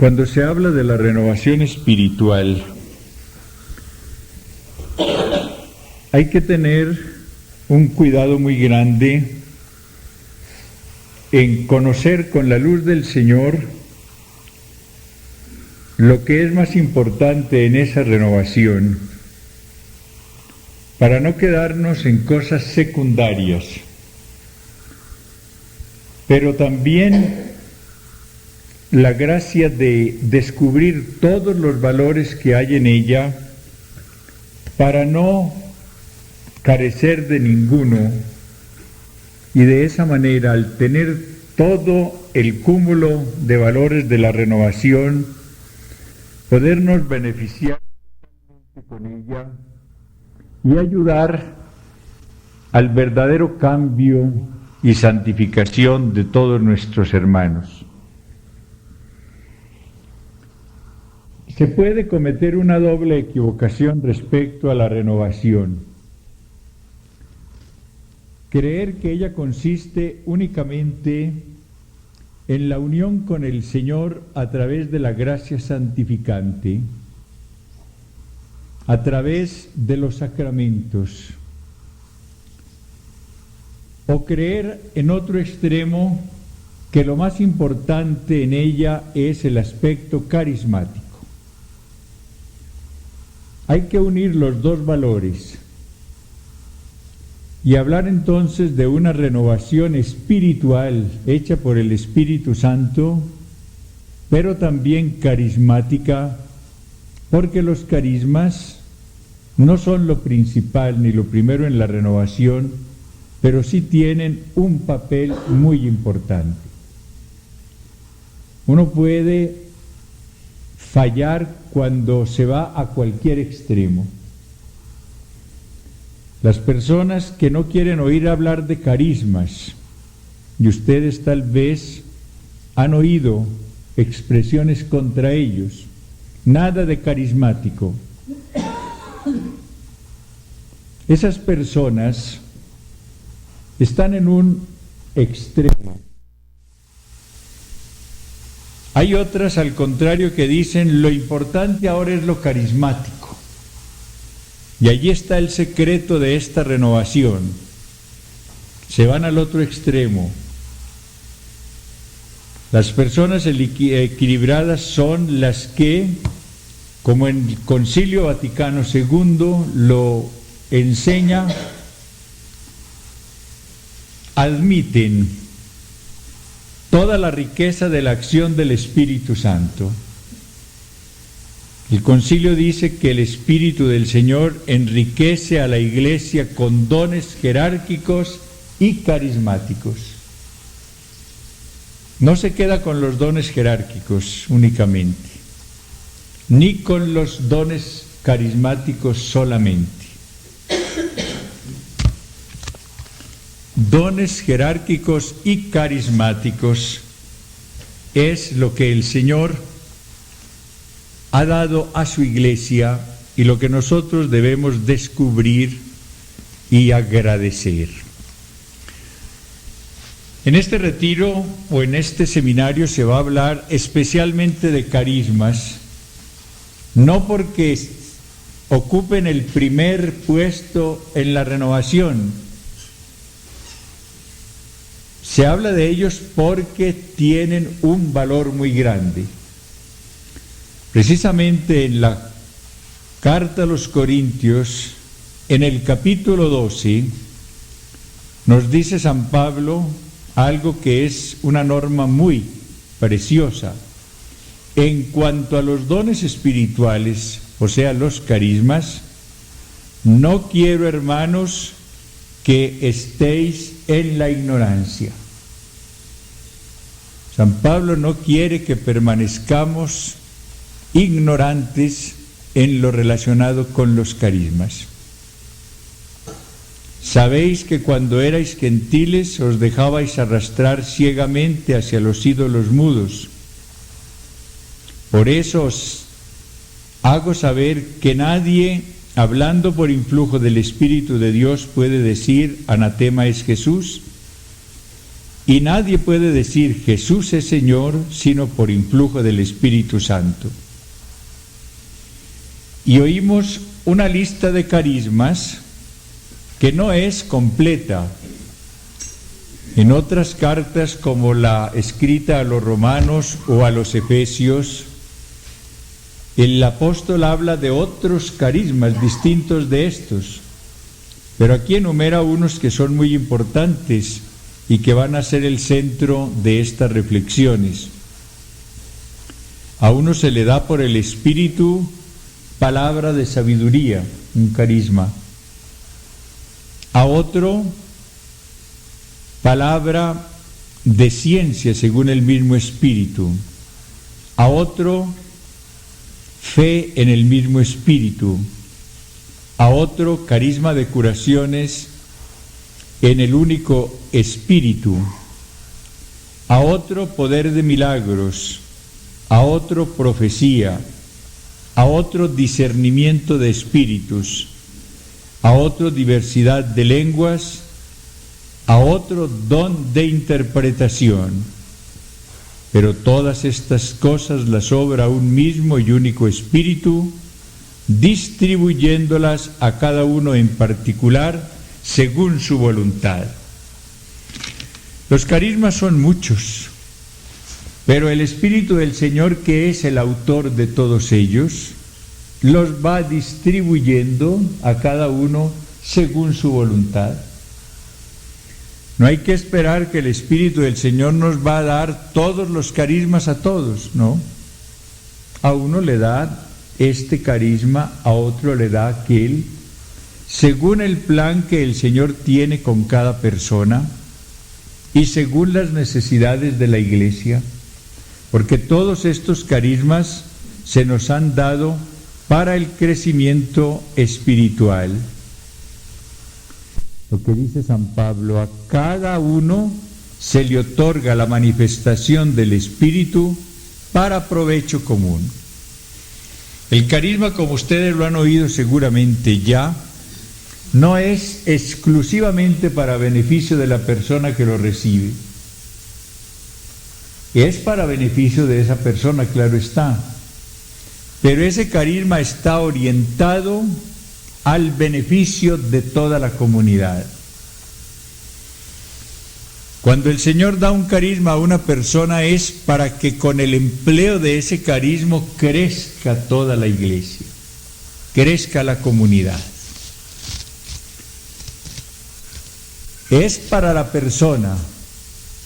Cuando se habla de la renovación espiritual, hay que tener un cuidado muy grande en conocer con la luz del Señor lo que es más importante en esa renovación, para no quedarnos en cosas secundarias, pero también la gracia de descubrir todos los valores que hay en ella para no carecer de ninguno, y de esa manera, al tener todo el cúmulo de valores de la renovación, podernos beneficiar con ella y ayudar al verdadero cambio y santificación de todos nuestros hermanos. Se puede cometer una doble equivocación respecto a la renovación. Creer que ella consiste únicamente en la unión con el Señor a través de la gracia santificante, a través de los sacramentos, o creer en otro extremo que lo más importante en ella es el aspecto carismático. Hay que unir los dos valores y hablar entonces de una renovación espiritual hecha por el Espíritu Santo, pero también carismática, porque los carismas no son lo principal ni lo primero en la renovación, pero sí tienen un papel muy importante. Uno puede fallar cuando se va a cualquier extremo. Las personas que no quieren oír hablar de carismas, y ustedes tal vez han oído expresiones contra ellos, nada de carismático. Esas personas están en un extremo. Hay otras, al contrario, que dicen lo importante ahora es lo carismático. Y allí está el secreto de esta renovación. Se van al otro extremo. Las personas equilibradas son las que, como en el Concilio Vaticano II lo enseña, admiten toda la riqueza de la acción del Espíritu Santo. El concilio dice que el Espíritu del Señor enriquece a la Iglesia con dones jerárquicos y carismáticos. No se queda con los dones jerárquicos únicamente, ni con los dones carismáticos solamente. Dones jerárquicos y carismáticos es lo que el Señor ha dado a su Iglesia y lo que nosotros debemos descubrir y agradecer. En este retiro o en este seminario se va a hablar especialmente de carismas, no porque ocupen el primer puesto en la renovación. Se habla de ellos porque tienen un valor muy grande. Precisamente en la carta a los Corintios, en el capítulo 12, nos dice San Pablo algo que es una norma muy preciosa. En cuanto a los dones espirituales, o sea, los carismas, no quiero, hermanos, que estéis en la ignorancia. San Pablo no quiere que permanezcamos ignorantes en lo relacionado con los carismas. Sabéis que cuando erais gentiles os dejabais arrastrar ciegamente hacia los ídolos mudos. Por eso os hago saber que nadie, hablando por influjo del Espíritu de Dios, puede decir anatema es Jesús, y nadie puede decir Jesús es Señor sino por influjo del Espíritu Santo. Y oímos una lista de carismas que no es completa. En otras cartas, como la escrita a los romanos o a los efesios, el apóstol habla de otros carismas distintos de estos, pero aquí enumera unos que son muy importantes y que van a ser el centro de estas reflexiones. A uno se le da por el Espíritu palabra de sabiduría, un carisma. A otro, palabra de ciencia según el mismo Espíritu. A otro, fe en el mismo Espíritu. A otro, carisma de curaciones en el único Espíritu. A otro, poder de milagros. A otro, profecía. A otro, discernimiento de espíritus. A otro, diversidad de lenguas. A otro, don de interpretación. Pero todas estas cosas las obra un mismo y único Espíritu, distribuyéndolas a cada uno en particular según su voluntad. Los carismas son muchos, pero el Espíritu del Señor, que es el autor de todos ellos, los va distribuyendo a cada uno según su voluntad. No hay que esperar que el Espíritu del Señor nos va a dar todos los carismas a todos, ¿no? A uno le da este carisma, a otro le da aquel, según el plan que el Señor tiene con cada persona y según las necesidades de la iglesia, porque todos estos carismas se nos han dado para el crecimiento espiritual. Lo que dice San Pablo, a cada uno se le otorga la manifestación del Espíritu para provecho común. El carisma, como ustedes lo han oído seguramente ya, no es exclusivamente para beneficio de la persona que lo recibe. Es para beneficio de esa persona, claro está. Pero ese carisma está orientado al beneficio de toda la comunidad. Cuando el Señor da un carisma a una persona es para que con el empleo de ese carisma crezca toda la iglesia, crezca la comunidad. Es para la persona,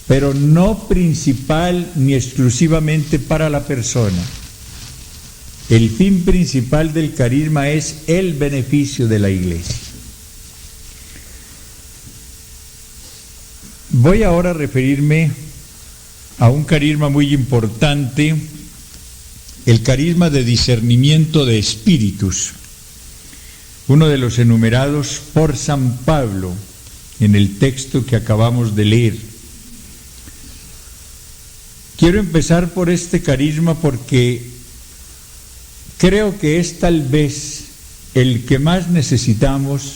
pero no principal ni exclusivamente para la persona. El fin principal del carisma es el beneficio de la iglesia. Voy ahora a referirme a un carisma muy importante, el carisma de discernimiento de espíritus, uno de los enumerados por San Pablo en el texto que acabamos de leer. Quiero empezar por este carisma porque creo que es tal vez el que más necesitamos,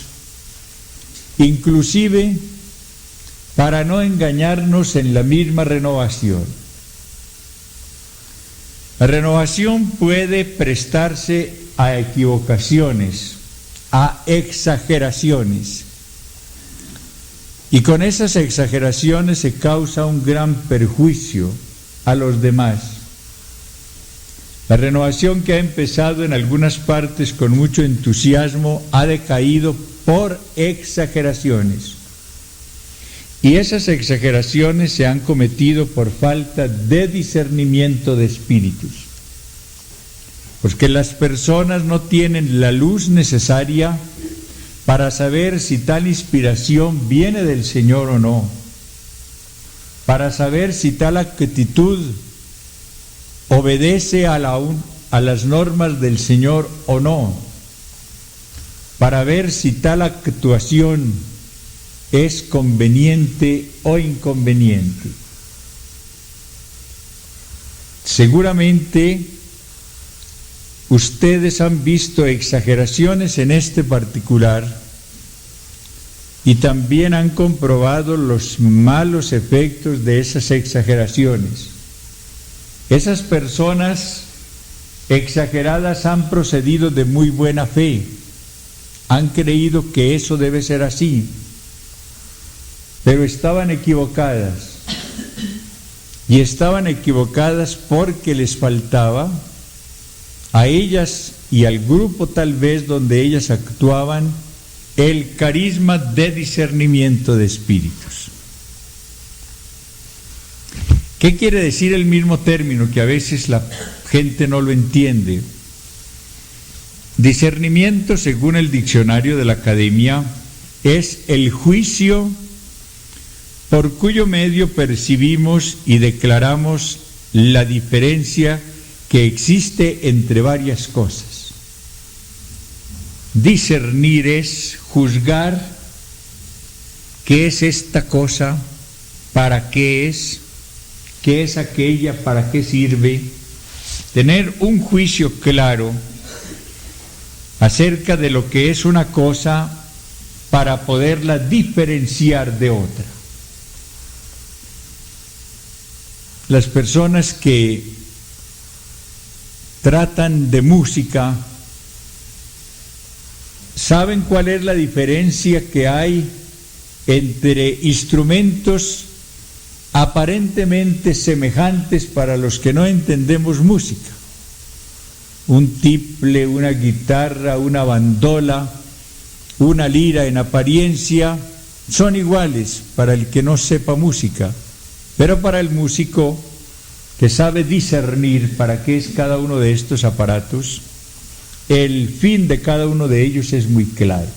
inclusive para no engañarnos en la misma renovación. La renovación puede prestarse a equivocaciones, a exageraciones, y con esas exageraciones se causa un gran perjuicio a los demás. La renovación, que ha empezado en algunas partes con mucho entusiasmo, ha decaído por exageraciones. Y esas exageraciones se han cometido por falta de discernimiento de espíritus. Porque las personas no tienen la luz necesaria para saber si tal inspiración viene del Señor o no, para saber si tal actitud obedece a las normas del Señor o no, para ver si tal actuación es conveniente o inconveniente. Seguramente ustedes han visto exageraciones en este particular y también han comprobado los malos efectos de esas exageraciones. Esas personas exageradas han procedido de muy buena fe, han creído que eso debe ser así, pero estaban equivocadas. Y estaban equivocadas porque les faltaba a ellas y al grupo tal vez donde ellas actuaban el carisma de discernimiento de espíritus. ¿Qué quiere decir el mismo término que a veces la gente no lo entiende? Discernimiento, según el diccionario de la Academia, es el juicio por cuyo medio percibimos y declaramos la diferencia que existe entre varias cosas. Discernir es juzgar qué es esta cosa, para qué es aquella, para qué sirve, tener un juicio claro acerca de lo que es una cosa para poderla diferenciar de otra. Las personas que tratan de música saben cuál es la diferencia que hay entre instrumentos aparentemente semejantes para los que no entendemos música. Un tiple, una guitarra, una bandola, una lira en apariencia son iguales para el que no sepa música, pero para el músico que sabe discernir para qué es cada uno de estos aparatos, el fin de cada uno de ellos es muy claro.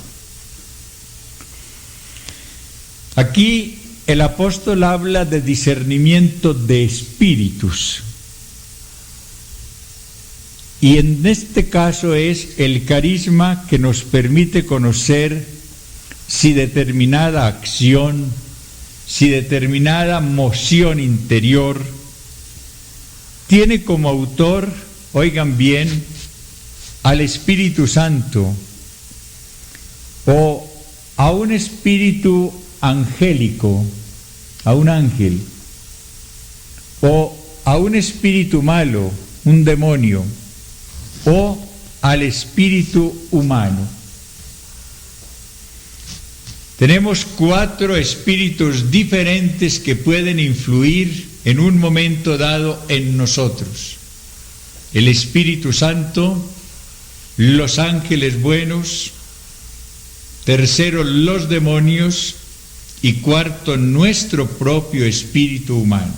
Aquí el apóstol habla de discernimiento de espíritus. Y en este caso es el carisma que nos permite conocer si determinada acción, si determinada moción interior tiene como autor, oigan bien, al Espíritu Santo o a un espíritu angélico, a un ángel, o a un espíritu malo, un demonio, o al espíritu humano. Tenemos 4 espíritus diferentes que pueden influir en un momento dado en nosotros: el Espíritu Santo, los ángeles buenos, tercero, los demonios, y cuarto, nuestro propio espíritu humano.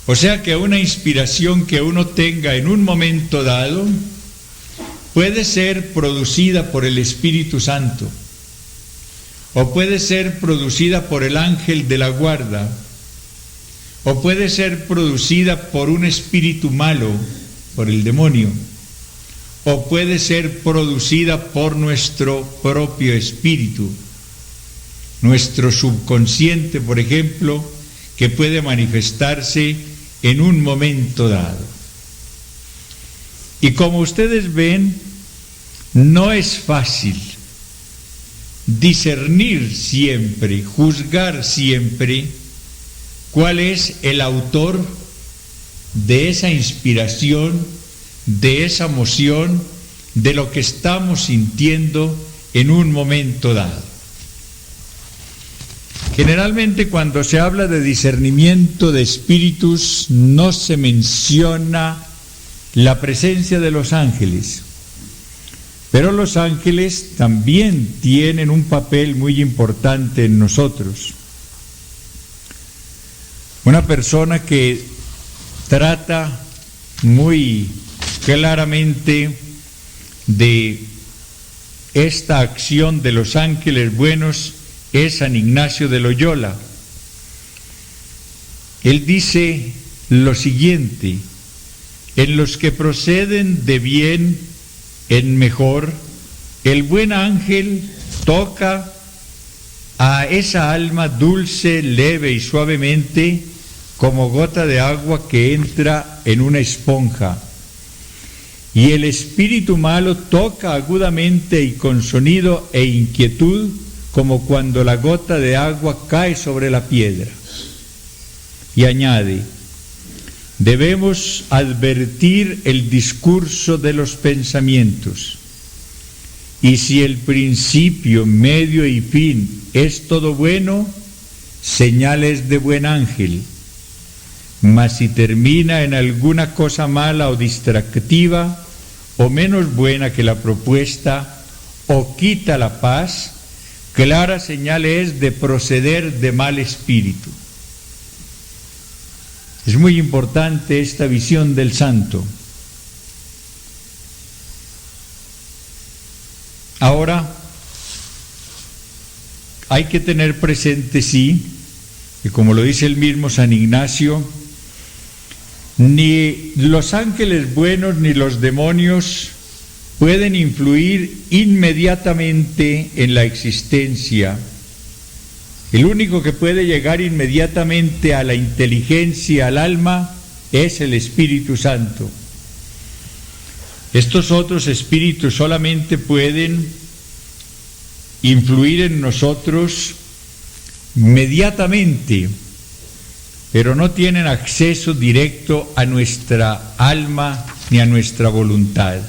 O sea que una inspiración que uno tenga en un momento dado puede ser producida por el Espíritu Santo, o puede ser producida por el ángel de la guarda, o puede ser producida por un espíritu malo, por el demonio, o puede ser producida por nuestro propio espíritu, nuestro subconsciente, por ejemplo, que puede manifestarse en un momento dado. Y como ustedes ven, no es fácil discernir siempre, juzgar siempre cuál es el autor de esa inspiración, de esa emoción, de lo que estamos sintiendo en un momento dado. Generalmente cuando se habla de discernimiento de espíritus no se menciona la presencia de los ángeles, pero los ángeles también tienen un papel muy importante en nosotros. Una persona que trata muy claramente de esta acción de los ángeles buenos es San Ignacio de Loyola. Él dice lo siguiente: en los que proceden de bien en mejor, el buen ángel toca a esa alma dulce, leve y suavemente, como gota de agua que entra en una esponja, y el espíritu malo toca agudamente y con sonido e inquietud, como cuando la gota de agua cae sobre la piedra. Y añade: debemos advertir el discurso de los pensamientos, y si el principio, medio y fin es todo bueno, señales de buen ángel. Mas si termina en alguna cosa mala o distractiva, o menos buena que la propuesta, o quita la paz, clara señal es de proceder de mal espíritu. Es muy importante esta visión del santo. Ahora, hay que tener presente, sí, que como lo dice el mismo San Ignacio, ni los ángeles buenos ni los demonios pueden influir inmediatamente en la existencia. El único que puede llegar inmediatamente a la inteligencia, al alma, es el Espíritu Santo. Estos otros espíritus solamente pueden influir en nosotros inmediatamente, pero no tienen acceso directo a nuestra alma ni a nuestra voluntad.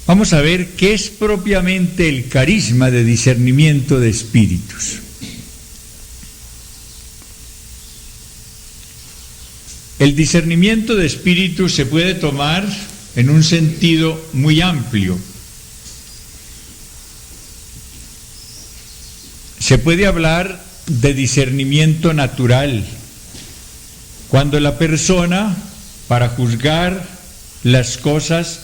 Vamos a ver qué es propiamente el carisma de discernimiento de espíritus. El discernimiento de espíritus se puede tomar en un sentido muy amplio. Se puede hablar de discernimiento natural, cuando la persona, para juzgar las cosas,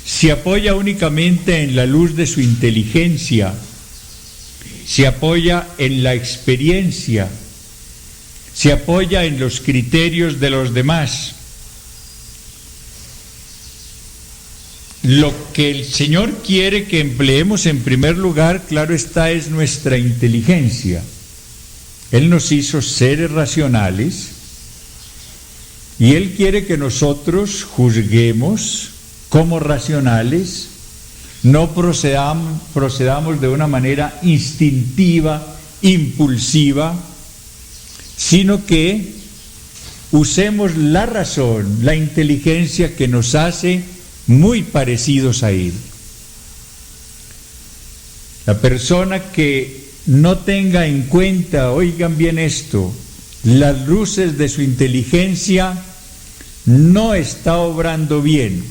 se apoya únicamente en la luz de su inteligencia, se apoya en la experiencia, se apoya en los criterios de los demás. Lo que el Señor quiere que empleemos en primer lugar, claro está, es nuestra inteligencia. Él nos hizo seres racionales y Él quiere que nosotros juzguemos como racionales, no procedamos de una manera instintiva, impulsiva, sino que usemos la razón, la inteligencia que nos hace muy parecidos a Él. La persona que no tenga en cuenta, oigan bien esto, las luces de su inteligencia, no está obrando bien.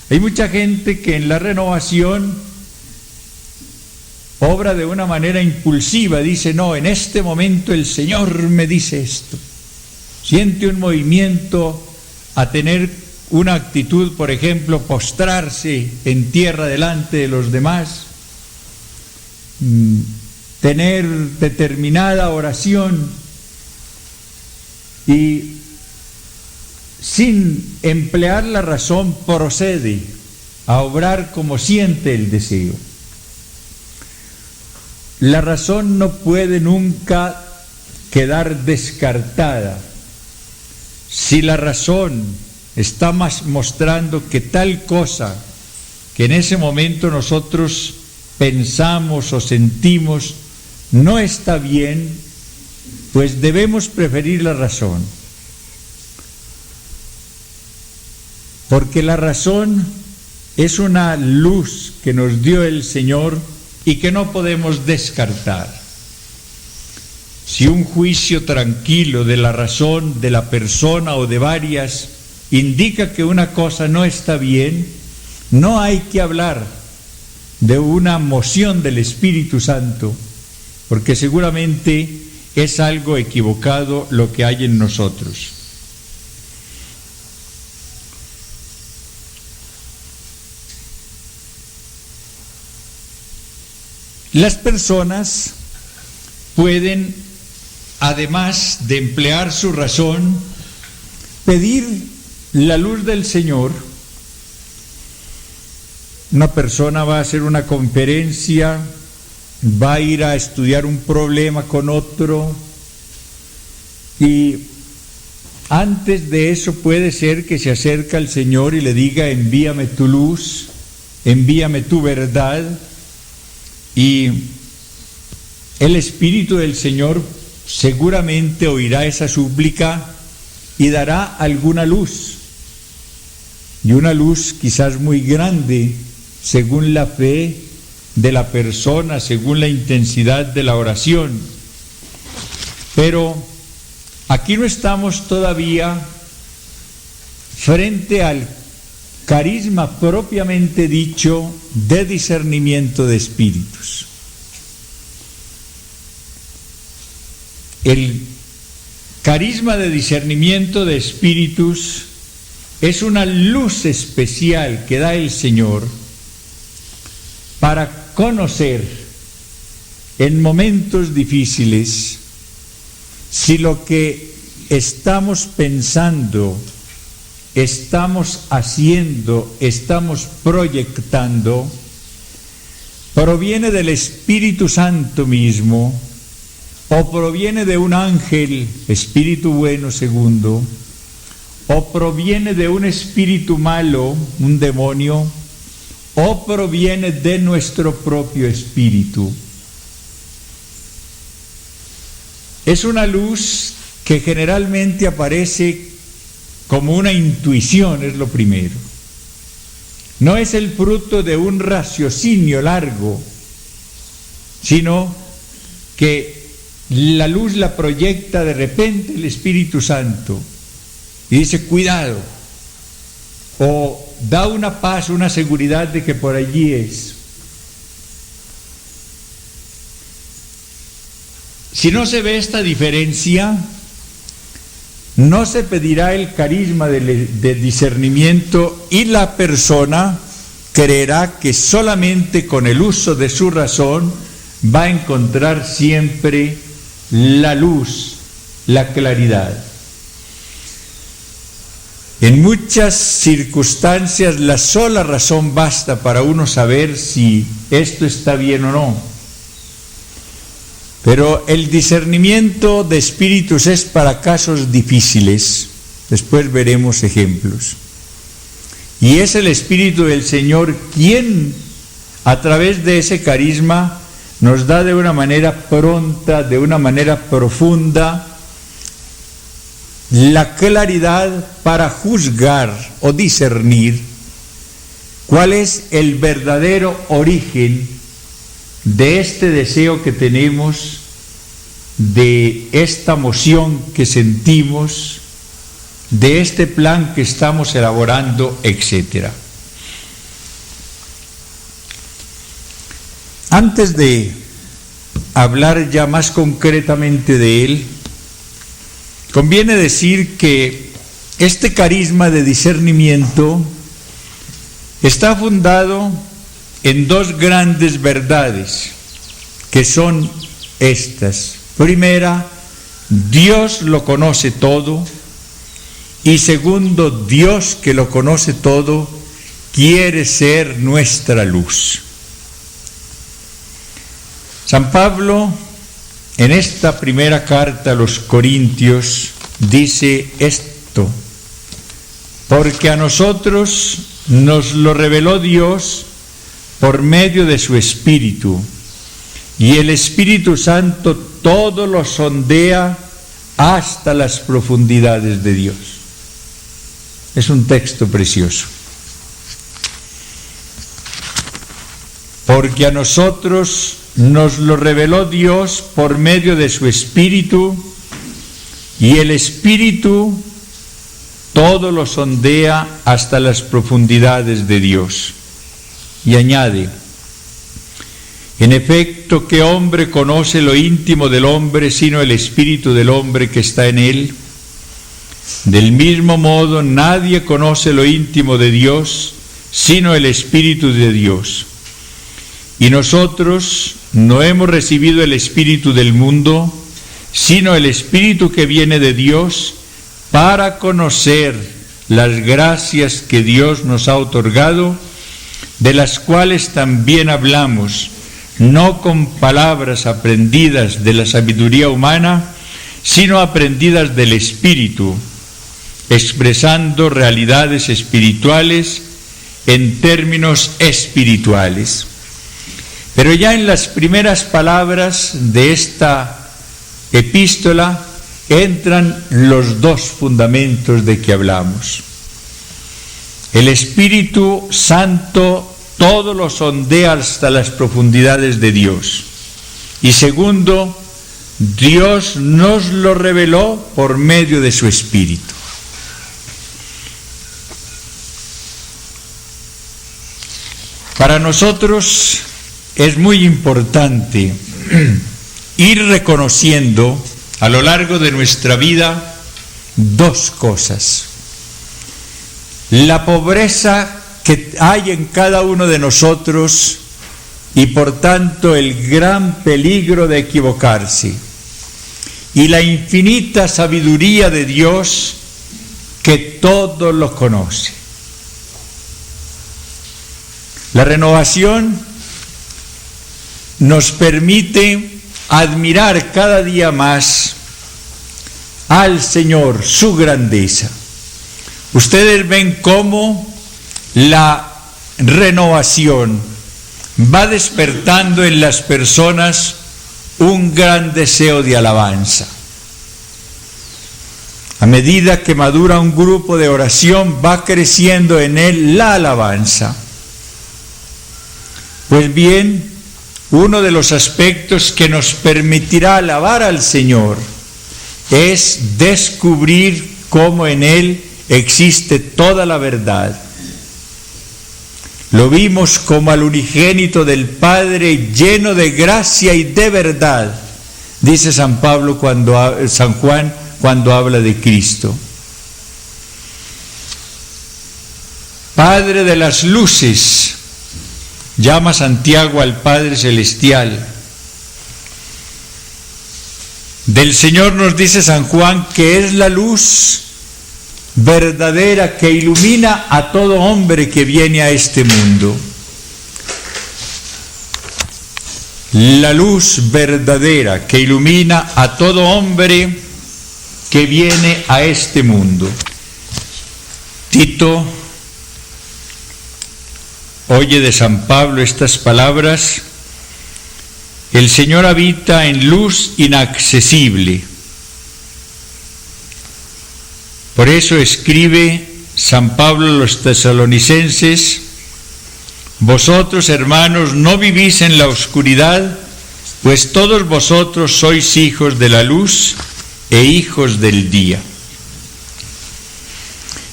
Hay mucha gente que en la renovación obra de una manera impulsiva, dice: no, en este momento el Señor me dice esto. Siente un movimiento a tener una actitud, por ejemplo, postrarse en tierra delante de los demás, tener determinada oración y sin emplear la razón procede a obrar como siente el deseo. La razón no puede nunca quedar descartada. Si la razón está mostrando que tal cosa que en ese momento nosotros pensamos o sentimos no está bien, pues debemos preferir la razón. Porque la razón es una luz que nos dio el Señor y que no podemos descartar. Si un juicio tranquilo de la razón de la persona o de varias indica que una cosa no está bien, no hay que hablar de una moción del Espíritu Santo, porque seguramente es algo equivocado lo que hay en nosotros. Las personas pueden, además de emplear su razón, pedir la luz del Señor. Una persona va a hacer una conferencia, va a ir a estudiar un problema con otro y antes de eso puede ser que se acerque al Señor y le diga: envíame tu luz, envíame tu verdad, y el Espíritu del Señor seguramente oirá esa súplica y dará alguna luz, y una luz quizás muy grande según la fe de la persona, según la intensidad de la oración. Pero aquí no estamos todavía frente al carisma propiamente dicho de discernimiento de espíritus. El carisma de discernimiento de espíritus es una luz especial que da el Señor para conocer en momentos difíciles si lo que estamos pensando, estamos haciendo, estamos proyectando, proviene del Espíritu Santo mismo, o proviene de un ángel, espíritu bueno segundo, o proviene de un espíritu malo, un demonio, o proviene de nuestro propio espíritu. Es una luz que generalmente aparece como una intuición, es lo primero. No es el fruto de un raciocinio largo, sino que la luz la proyecta de repente el Espíritu Santo y dice: cuidado, o da una paz, una seguridad de que por allí es. Si no se ve esta diferencia, no se pedirá el carisma de discernimiento, y la persona creerá que solamente con el uso de su razón va a encontrar siempre la luz, la claridad. En muchas circunstancias la sola razón basta para uno saber si esto está bien o no. Pero el discernimiento de espíritus es para casos difíciles. Después veremos ejemplos. Y es el Espíritu del Señor quien, a través de ese carisma, nos da de una manera pronta, de una manera profunda, la claridad para juzgar o discernir cuál es el verdadero origen de este deseo que tenemos, de esta emoción que sentimos, de este plan que estamos elaborando, etc. Antes de hablar ya más concretamente de él, conviene decir que este carisma de discernimiento está fundado en dos grandes verdades, que son estas. Primera, Dios lo conoce todo, y segundo, Dios, que lo conoce todo, quiere ser nuestra luz. San Pablo, en esta primera carta a los Corintios, dice esto: porque a nosotros nos lo reveló Dios por medio de su Espíritu, y el Espíritu Santo todo lo sondea hasta las profundidades de Dios. Es un texto precioso. Porque a nosotros nos lo reveló Dios por medio de su Espíritu, y el Espíritu todo lo sondea hasta las profundidades de Dios. Y añade: en efecto, ¿qué hombre conoce lo íntimo del hombre sino el espíritu del hombre que está en él? Del mismo modo, nadie conoce lo íntimo de Dios sino el Espíritu de Dios. Y nosotros no hemos recibido el espíritu del mundo, sino el Espíritu que viene de Dios, para conocer las gracias que Dios nos ha otorgado, de las cuales también hablamos, no con palabras aprendidas de la sabiduría humana, sino aprendidas del Espíritu, expresando realidades espirituales en términos espirituales. Pero ya en las primeras palabras de esta epístola entran los dos fundamentos de que hablamos. El Espíritu Santo todo lo sondea hasta las profundidades de Dios. Y segundo, Dios nos lo reveló por medio de su Espíritu. Para nosotros es muy importante ir reconociendo a lo largo de nuestra vida dos cosas. La pobreza que hay en cada uno de nosotros y por tanto el gran peligro de equivocarse, y la infinita sabiduría de Dios que todo lo conoce. La renovación nos permite admirar cada día más al Señor, su grandeza. Ustedes ven cómo la renovación va despertando en las personas un gran deseo de alabanza. A medida que madura un grupo de oración, va creciendo en él la alabanza. Pues bien, uno de los aspectos que nos permitirá alabar al Señor es descubrir cómo en Él existe toda la verdad. Lo vimos como al unigénito del Padre, lleno de gracia y de verdad, dice San Juan cuando habla de Cristo. Padre de las luces, llama Santiago al Padre Celestial. Del Señor nos dice San Juan que es la luz verdadera que ilumina a todo hombre que viene a este mundo. La luz verdadera que ilumina a todo hombre que viene a este mundo. Tito oye de San Pablo estas palabras: el Señor habita en luz inaccesible. Por eso escribe San Pablo a los tesalonicenses: vosotros, hermanos, no vivís en la oscuridad, pues todos vosotros sois hijos de la luz e hijos del día.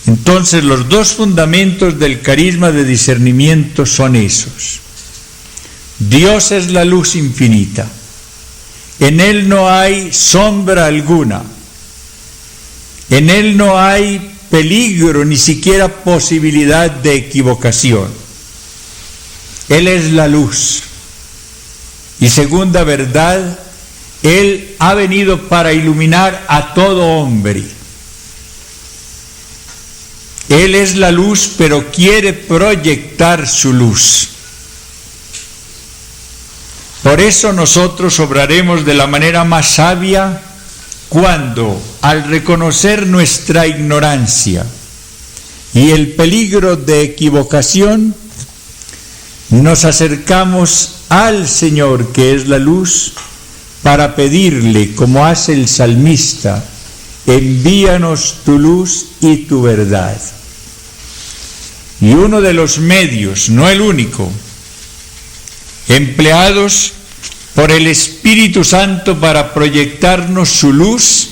Entonces, los dos fundamentos del carisma de discernimiento son esos. Dios es la luz infinita. En Él no hay sombra alguna. En Él no hay peligro, ni siquiera posibilidad de equivocación. Él es la luz. Y segunda verdad, Él ha venido para iluminar a todo hombre. Él es la luz, pero quiere proyectar su luz. Por eso nosotros obraremos de la manera más sabia cuando, al reconocer nuestra ignorancia y el peligro de equivocación, nos acercamos al Señor, que es la luz, para pedirle, como hace el salmista: envíanos tu luz y tu verdad. Y uno de los medios, no el único, empleados por el Espíritu Santo para proyectarnos su luz,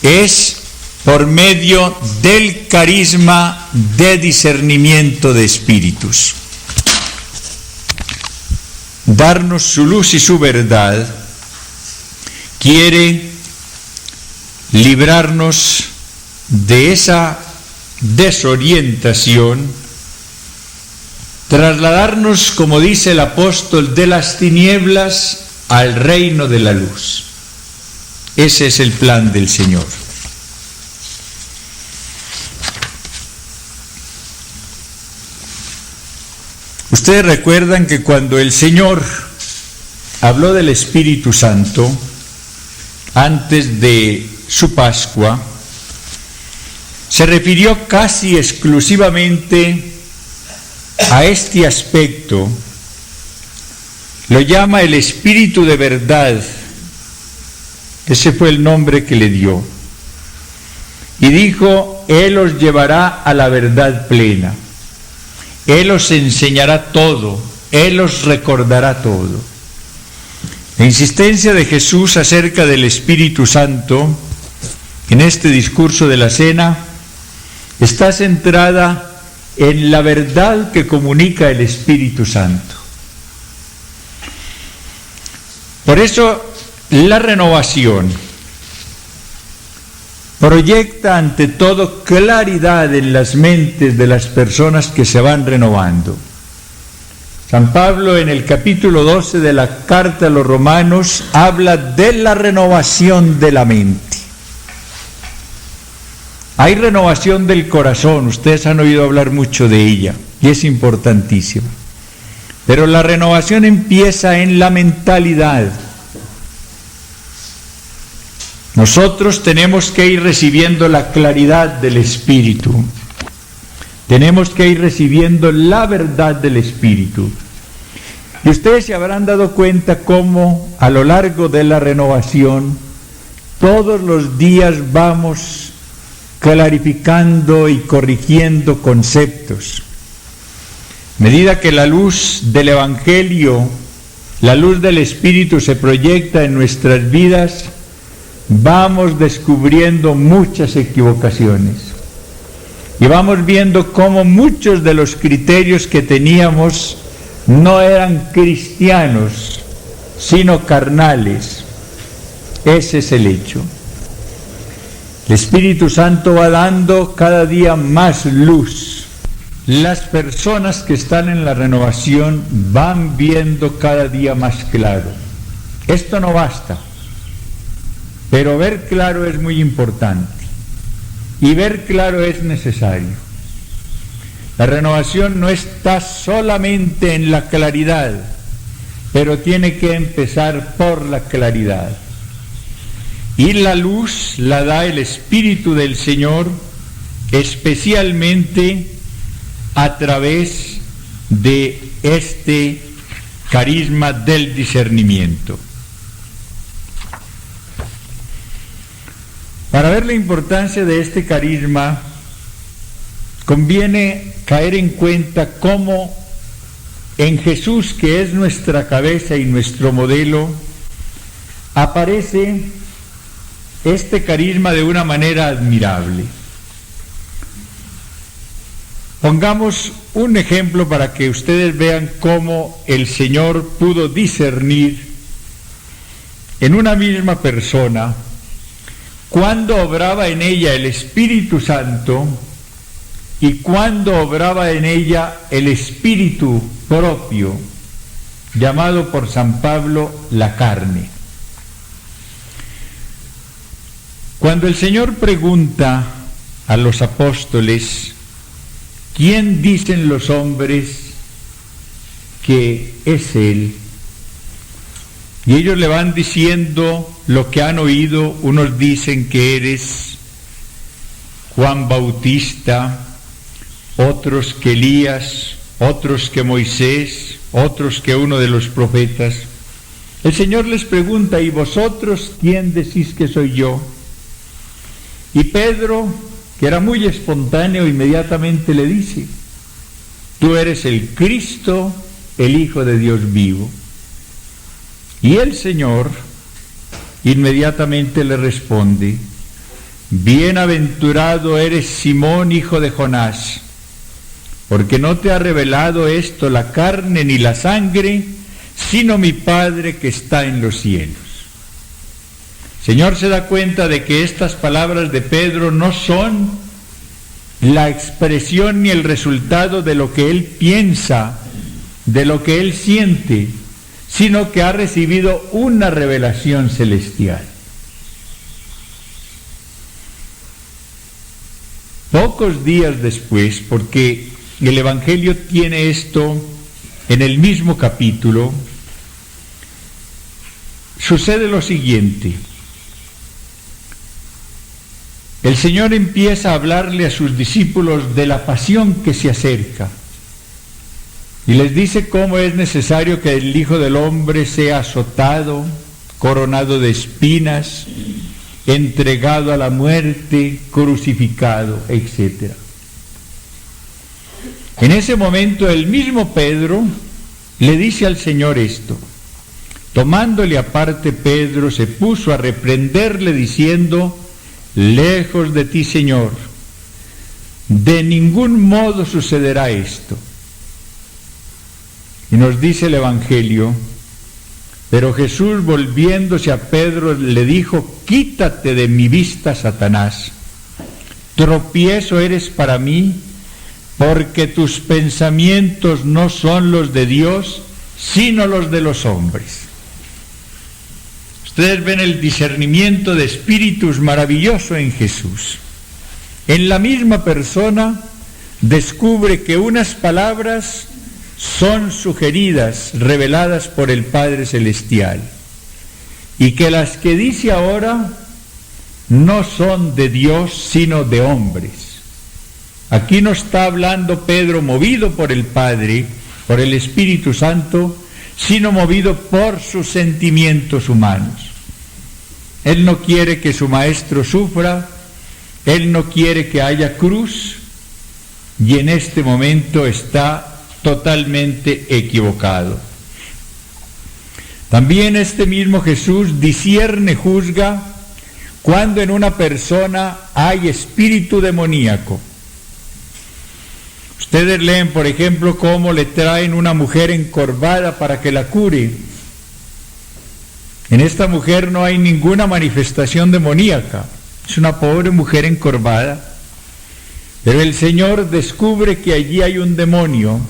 es por medio del carisma de discernimiento de espíritus. Darnos su luz y su verdad quiere librarnos de esa desorientación, trasladarnos, como dice el apóstol, de las tinieblas al reino de la luz. Ese es el plan del Señor. Ustedes recuerdan que cuando el Señor habló del Espíritu Santo, antes de su Pascua, se refirió casi exclusivamente a este aspecto. Lo llama el Espíritu de verdad. Ese fue el nombre que le dio. Y dijo, Él os llevará a la verdad plena. Él os enseñará todo. Él os recordará todo. La insistencia de Jesús acerca del Espíritu Santo en este discurso de la cena está centrada en la verdad que comunica el Espíritu Santo. Por eso la renovación proyecta ante todo claridad en las mentes de las personas que se van renovando. San Pablo en el capítulo 12 de la carta a los Romanos habla de la renovación de la mente. Hay renovación del corazón, ustedes han oído hablar mucho de ella y es importantísima. Pero la renovación empieza en la mentalidad. Nosotros tenemos que ir recibiendo la claridad del Espíritu. Tenemos que ir recibiendo la verdad del Espíritu. Y ustedes se habrán dado cuenta cómo a lo largo de la renovación, todos los días vamos clarificando y corrigiendo conceptos. A medida que la luz del Evangelio, la luz del Espíritu se proyecta en nuestras vidas, vamos descubriendo muchas equivocaciones. Y vamos viendo cómo muchos de los criterios que teníamos no eran cristianos, sino carnales. Ese es el hecho. El Espíritu Santo va dando cada día más luz. Las personas que están en la renovación van viendo cada día más claro. Esto no basta, pero ver claro es muy importante. Y ver claro es necesario. La renovación no está solamente en la claridad, pero tiene que empezar por la claridad. Y la luz la da el Espíritu del Señor, especialmente a través de este carisma del discernimiento. Para ver la importancia de este carisma, conviene caer en cuenta cómo en Jesús, que es nuestra cabeza y nuestro modelo, aparece este carisma de una manera admirable. Pongamos un ejemplo para que ustedes vean cómo el Señor pudo discernir en una misma persona cuando obraba en ella el Espíritu Santo y cuando obraba en ella el Espíritu propio, llamado por San Pablo la carne. Cuando el Señor pregunta a los apóstoles, ¿quién dicen los hombres que es Él? Y ellos le van diciendo lo que han oído. Unos dicen que eres Juan Bautista, otros que Elías, otros que Moisés, otros que uno de los profetas. El Señor les pregunta, ¿y vosotros quién decís que soy yo? Y Pedro, que era muy espontáneo, inmediatamente le dice, tú eres el Cristo, el Hijo de Dios vivo. Y el Señor inmediatamente le responde, bienaventurado eres Simón, hijo de Jonás, porque no te ha revelado esto la carne ni la sangre, sino mi Padre que está en los cielos. El Señor se da cuenta de que estas palabras de Pedro no son la expresión ni el resultado de lo que él piensa, de lo que él siente, sino que ha recibido una revelación celestial. Pocos días después, porque el Evangelio tiene esto en el mismo capítulo, sucede lo siguiente. el Señor empieza a hablarle a sus discípulos de la pasión que se acerca. Y les dice cómo es necesario que el Hijo del Hombre sea azotado, coronado de espinas, entregado a la muerte, crucificado, etc. En ese momento el mismo Pedro le dice al Señor esto. Tomándole aparte, Pedro se puso a reprenderle diciendo: lejos de ti, Señor, de ningún modo sucederá esto. Y nos dice el Evangelio: pero Jesús, volviéndose a Pedro, le dijo: quítate de mi vista, Satanás, tropiezo eres para mí, porque tus pensamientos no son los de Dios, sino los de los hombres. Ustedes ven el discernimiento de espíritus maravilloso en Jesús. En la misma persona descubre que unas palabras son sugeridas, reveladas por el Padre Celestial, y que las que dice ahora no son de Dios, sino de hombres. Aquí no está hablando Pedro movido por el Padre, por el Espíritu Santo, sino movido por sus sentimientos humanos. Él no quiere que su maestro sufra, él no quiere que haya cruz, y en este momento está totalmente equivocado. También este mismo Jesús discierne, juzga, cuando en una persona hay espíritu demoníaco. Ustedes leen, por ejemplo, cómo le traen una mujer encorvada para que la cure. En esta mujer no hay ninguna manifestación demoníaca, es una pobre mujer encorvada, pero el Señor descubre que allí hay un demonio,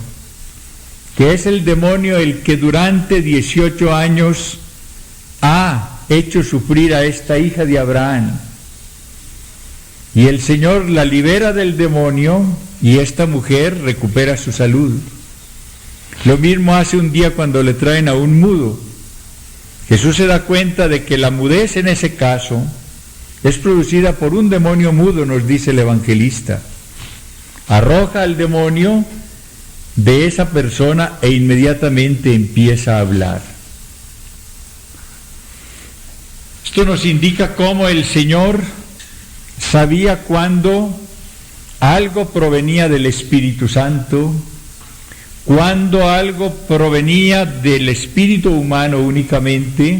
que es el demonio el que durante 18 años ha hecho sufrir a esta hija de Abraham. Y el Señor la libera del demonio y esta mujer recupera su salud. Lo mismo hace un día cuando le traen a un mudo. Jesús se da cuenta de que la mudez en ese caso es producida por un demonio mudo, nos dice el evangelista. Arroja al demonio de esa persona e inmediatamente empieza a hablar. Esto nos indica cómo el Señor sabía cuándo algo provenía del Espíritu Santo, cuándo algo provenía del espíritu humano únicamente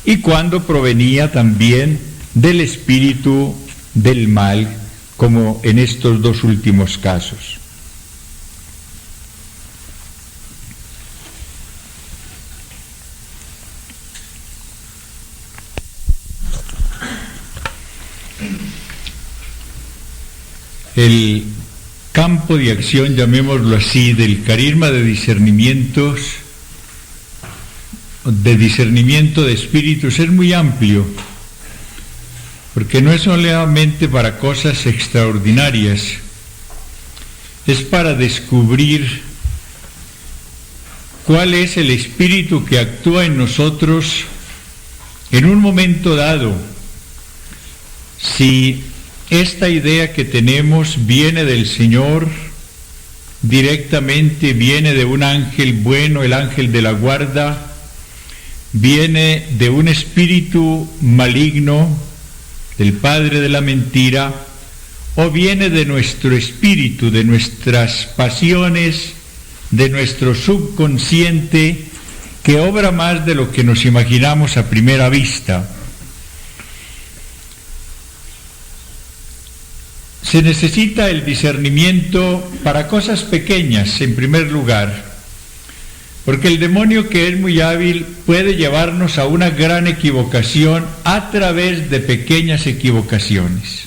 y cuándo provenía también del espíritu del mal, como en estos dos últimos casos. El campo de acción, llamémoslo así, del carisma de discernimiento de espíritus es muy amplio, porque no es solamente para cosas extraordinarias, es para descubrir cuál es el espíritu que actúa en nosotros en un momento dado. Si esta idea que tenemos viene del Señor directamente, viene de un ángel bueno, el ángel de la guarda, viene de un espíritu maligno, del padre de la mentira, o viene de nuestro espíritu, de nuestras pasiones, de nuestro subconsciente, que obra más de lo que nos imaginamos a primera vista. Se necesita el discernimiento para cosas pequeñas, en primer lugar, porque el demonio, que es muy hábil, puede llevarnos a una gran equivocación a través de pequeñas equivocaciones.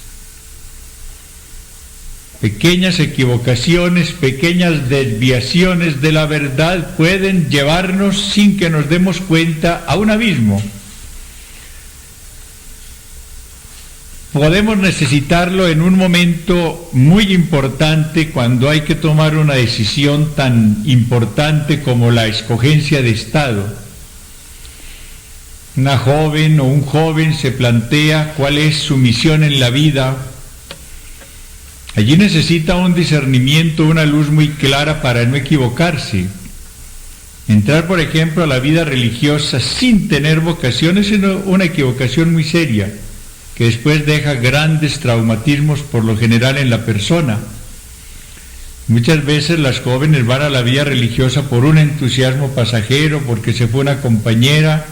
Pequeñas equivocaciones, pequeñas desviaciones de la verdad pueden llevarnos, sin que nos demos cuenta, a un abismo. Podemos necesitarlo en un momento muy importante, cuando hay que tomar una decisión tan importante como la escogencia de Estado. Una joven o un joven se plantea cuál es su misión en la vida, Allí necesita un discernimiento, una luz muy clara para no equivocarse. Entrar, por ejemplo, a la vida religiosa sin tener vocación es una equivocación muy seria, que después deja grandes traumatismos por lo general en la persona. Muchas veces las jóvenes van a la vida religiosa por un entusiasmo pasajero, porque se fue una compañera,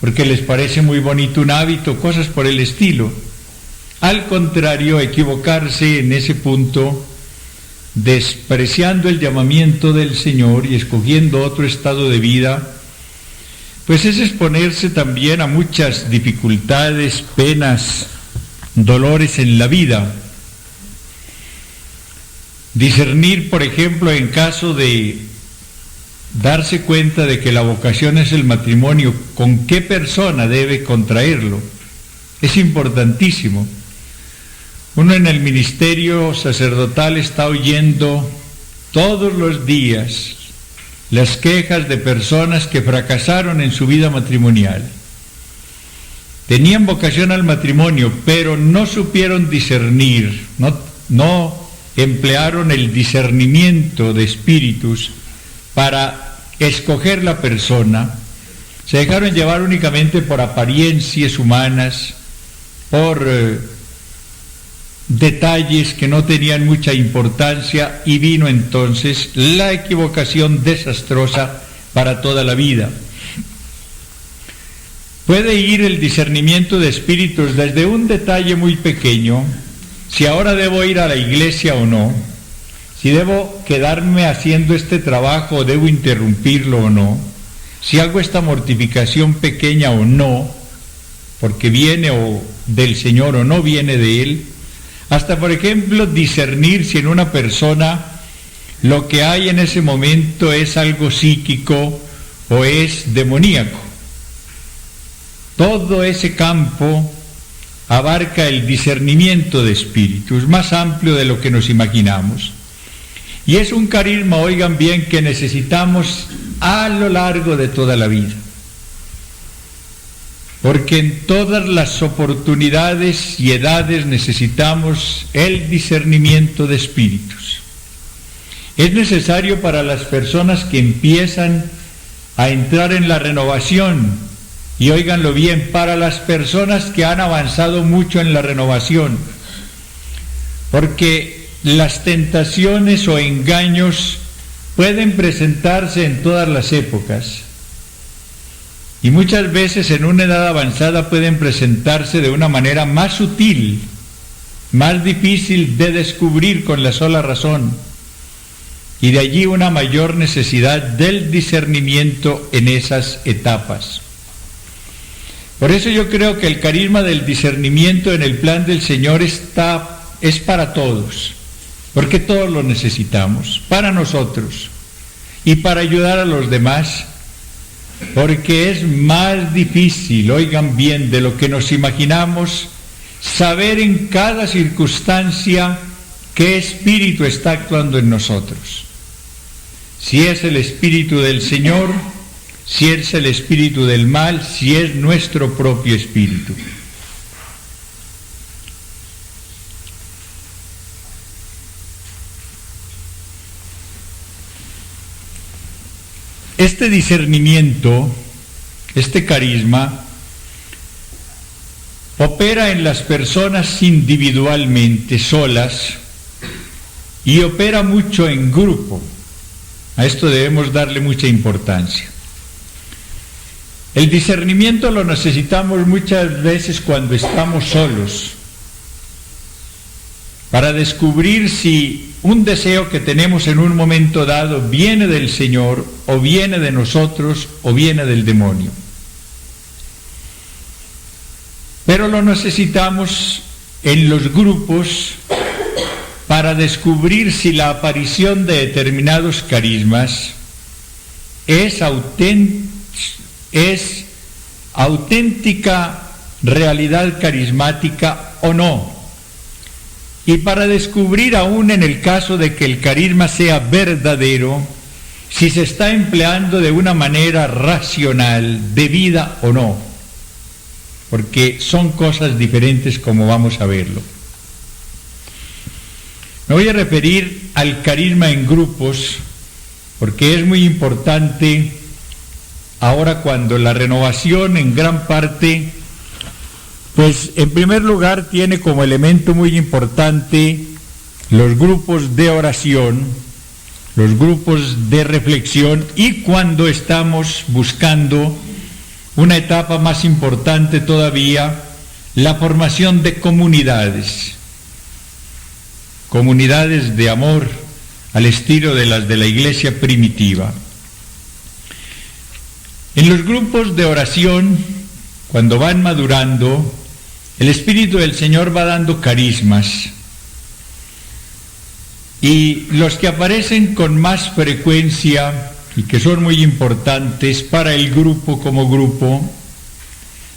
porque les parece muy bonito un hábito, cosas por el estilo. Al contrario, equivocarse en ese punto, despreciando el llamamiento del Señor y escogiendo otro estado de vida, pues es exponerse también a muchas dificultades, penas, dolores en la vida. Discernir, por ejemplo, en caso de darse cuenta de que la vocación es el matrimonio, ¿con qué persona debe contraerlo? Es importantísimo. Uno en el ministerio sacerdotal está oyendo todos los días las quejas de personas que fracasaron en su vida matrimonial. Tenían vocación al matrimonio, pero no supieron discernir, no emplearon el discernimiento de espíritus para escoger la persona. Se dejaron llevar únicamente por apariencias humanas, por detalles que no tenían mucha importancia, y vino entonces la equivocación desastrosa para toda la vida. Puede ir el discernimiento de espíritus desde un detalle muy pequeño, si ahora debo ir a la iglesia o no, si debo quedarme haciendo este trabajo o debo interrumpirlo o no, si hago esta mortificación pequeña o no, porque viene o del Señor o no viene de Él. Hasta, por ejemplo, discernir si en una persona lo que hay en ese momento es algo psíquico o es demoníaco. Todo ese campo abarca el discernimiento de espíritus, más amplio de lo que nos imaginamos. Y es un carisma, oigan bien, que necesitamos a lo largo de toda la vida. Porque en todas las oportunidades y edades necesitamos el discernimiento de espíritus. Es necesario para las personas que empiezan a entrar en la renovación, y óiganlo bien, para las personas que han avanzado mucho en la renovación, porque las tentaciones o engaños pueden presentarse en todas las épocas. Y muchas veces en una edad avanzada pueden presentarse de una manera más sutil, más difícil de descubrir con la sola razón, y de allí una mayor necesidad del discernimiento en esas etapas. Por eso yo creo que el carisma del discernimiento en el plan del Señor es para todos, porque todos lo necesitamos, para nosotros y para ayudar a los demás. Porque es más difícil, oigan bien, de lo que nos imaginamos, saber en cada circunstancia qué espíritu está actuando en nosotros. Si es el espíritu del Señor, si es el espíritu del mal, si es nuestro propio espíritu. Este discernimiento, este carisma, opera en las personas individualmente, solas, y opera mucho en grupo. A esto debemos darle mucha importancia. El discernimiento lo necesitamos muchas veces cuando estamos solos, para descubrir si un deseo que tenemos en un momento dado viene del Señor, o viene de nosotros, o viene del demonio. Pero lo necesitamos en los grupos para descubrir si la aparición de determinados carismas es auténtica realidad carismática o no. Y para descubrir, aún en el caso de que el carisma sea verdadero, si se está empleando de una manera racional, debida o no, porque son cosas diferentes, como vamos a verlo. Me voy a referir al carisma en grupos, porque es muy importante ahora cuando la renovación en gran parte, pues en primer lugar tiene como elemento muy importante los grupos de oración, los grupos de reflexión, y cuando estamos buscando una etapa más importante todavía, la formación de comunidades de amor al estilo de las de la iglesia primitiva. En los grupos de oración, cuando van madurando, el Espíritu del Señor va dando carismas, y los que aparecen con más frecuencia y que son muy importantes para el grupo como grupo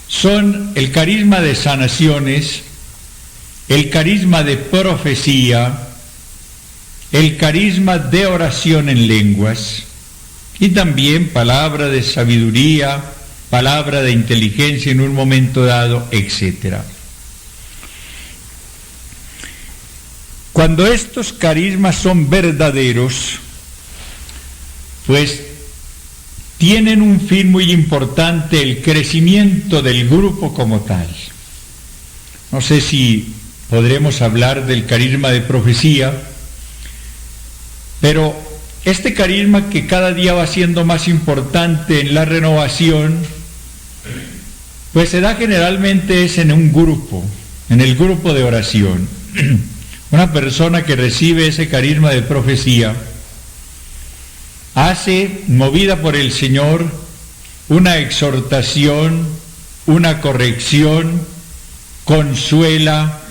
son el carisma de sanaciones, el carisma de profecía, el carisma de oración en lenguas, y también palabra de sabiduría, palabra de inteligencia en un momento dado, etc. Cuando estos carismas son verdaderos, pues tienen un fin muy importante, el crecimiento del grupo como tal. No sé si podremos hablar del carisma de profecía, pero este carisma que cada día va siendo más importante en la renovación, pues se da generalmente es en un grupo, en el grupo de oración. Una persona que recibe ese carisma de profecía hace, movida por el Señor, una exhortación, una corrección, consuela,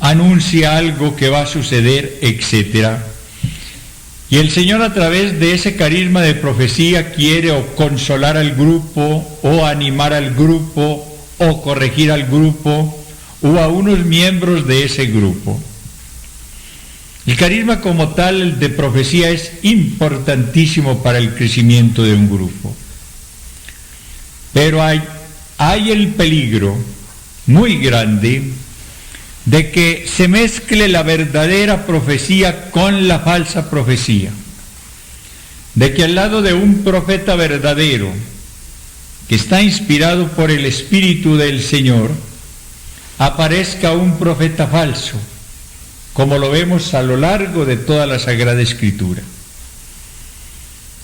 anuncia algo que va a suceder, etc. Y el Señor, a través de ese carisma de profecía, quiere o consolar al grupo, o animar al grupo, o corregir al grupo, o a unos miembros de ese grupo. El carisma como tal, el de profecía, es importantísimo para el crecimiento de un grupo. Pero hay el peligro muy grande de que se mezcle la verdadera profecía con la falsa profecía. De que al lado de un profeta verdadero, que está inspirado por el Espíritu del Señor, aparezca un profeta falso, como lo vemos a lo largo de toda la Sagrada Escritura.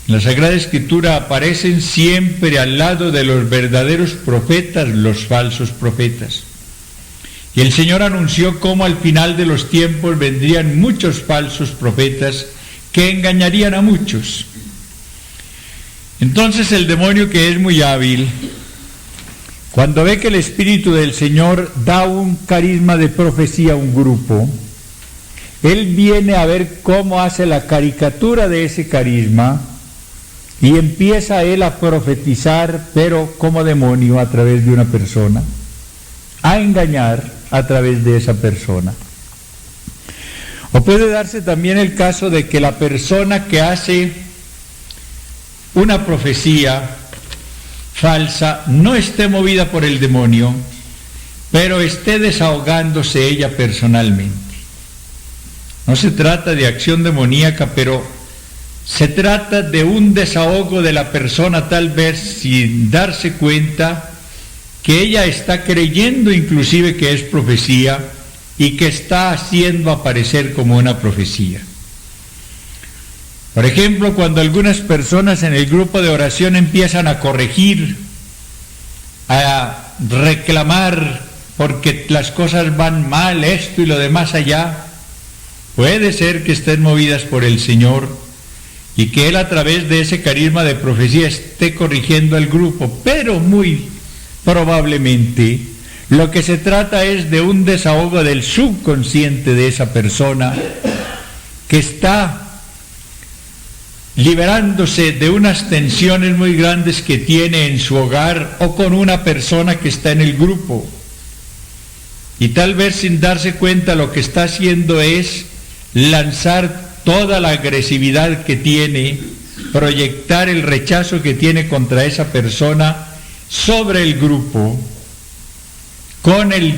En la Sagrada Escritura aparecen siempre al lado de los verdaderos profetas los falsos profetas. Y el Señor anunció cómo al final de los tiempos vendrían muchos falsos profetas que engañarían a muchos. Entonces el demonio, que es muy hábil, cuando ve que el Espíritu del Señor da un carisma de profecía a un grupo, él viene a ver cómo hace la caricatura de ese carisma y empieza él a profetizar, pero como demonio, a través de una persona, a engañar a través de esa persona. O puede darse también el caso de que la persona que hace una profecía falsa no esté movida por el demonio, pero esté desahogándose ella personalmente. No se trata de acción demoníaca, pero se trata de un desahogo de la persona, tal vez sin darse cuenta que ella está creyendo inclusive que es profecía y que está haciendo aparecer como una profecía. Por ejemplo, cuando algunas personas en el grupo de oración empiezan a corregir, a reclamar porque las cosas van mal, esto y lo demás allá, puede ser que estén movidas por el Señor y que Él, a través de ese carisma de profecía, esté corrigiendo al grupo, pero muy probablemente lo que se trata es de un desahogo del subconsciente de esa persona que está liberándose de unas tensiones muy grandes que tiene en su hogar o con una persona que está en el grupo. Y tal vez sin darse cuenta lo que está haciendo es lanzar toda la agresividad que tiene, proyectar el rechazo que tiene contra esa persona sobre el grupo, con el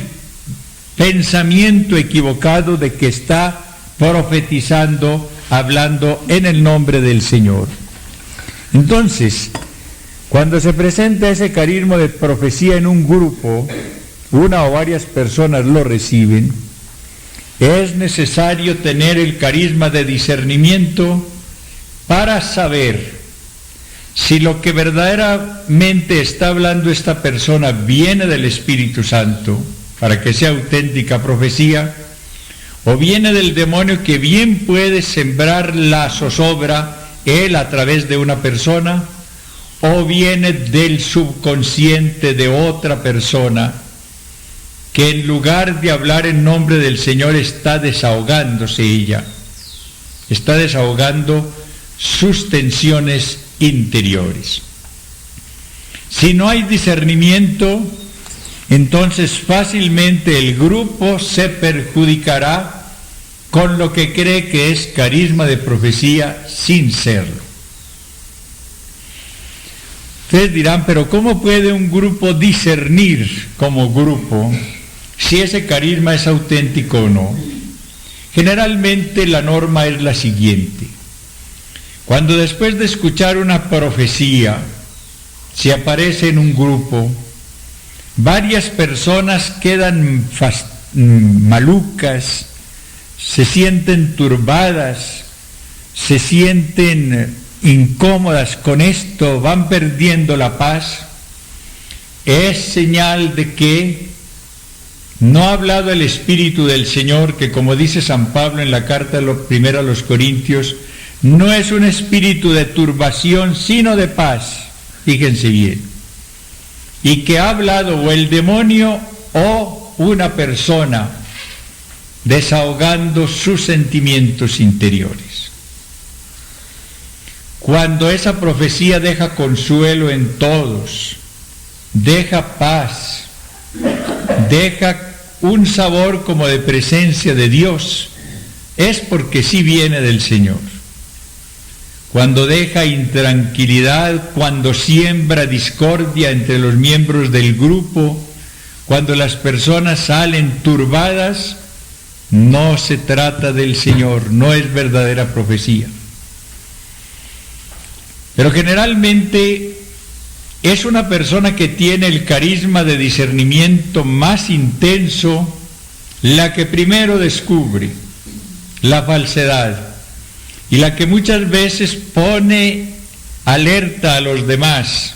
pensamiento equivocado de que está profetizando, hablando en el nombre del Señor. Entonces, cuando se presenta ese carisma de profecía en un grupo, una o varias personas lo reciben, es necesario tener el carisma de discernimiento para saber si lo que verdaderamente está hablando esta persona viene del Espíritu Santo, para que sea auténtica profecía, o viene del demonio, que bien puede sembrar la zozobra él a través de una persona, o viene del subconsciente de otra persona, que en lugar de hablar en nombre del Señor está desahogándose ella, está desahogando sus tensiones interiores. Si no hay discernimiento, entonces fácilmente el grupo se perjudicará con lo que cree que es carisma de profecía sin serlo. Ustedes dirán, pero ¿cómo puede un grupo discernir como grupo si ese carisma es auténtico o no? Generalmente la norma es la siguiente: cuando después de escuchar una profecía, si aparece en un grupo, varias personas quedan malucas, se sienten turbadas, se sienten incómodas con esto, van perdiendo la paz, es señal de que no ha hablado el Espíritu del Señor, que, como dice San Pablo en la carta primera a los Corintios, no es un espíritu de turbación, sino de paz. Fíjense bien. Y que ha hablado o el demonio o una persona desahogando sus sentimientos interiores. Cuando esa profecía deja consuelo en todos, deja paz, deja un sabor como de presencia de Dios, es porque sí viene del Señor. Cuando deja intranquilidad, cuando siembra discordia entre los miembros del grupo, cuando las personas salen turbadas, no se trata del Señor, no es verdadera profecía. Pero generalmente es una persona que tiene el carisma de discernimiento más intenso la que primero descubre la falsedad y la que muchas veces pone alerta a los demás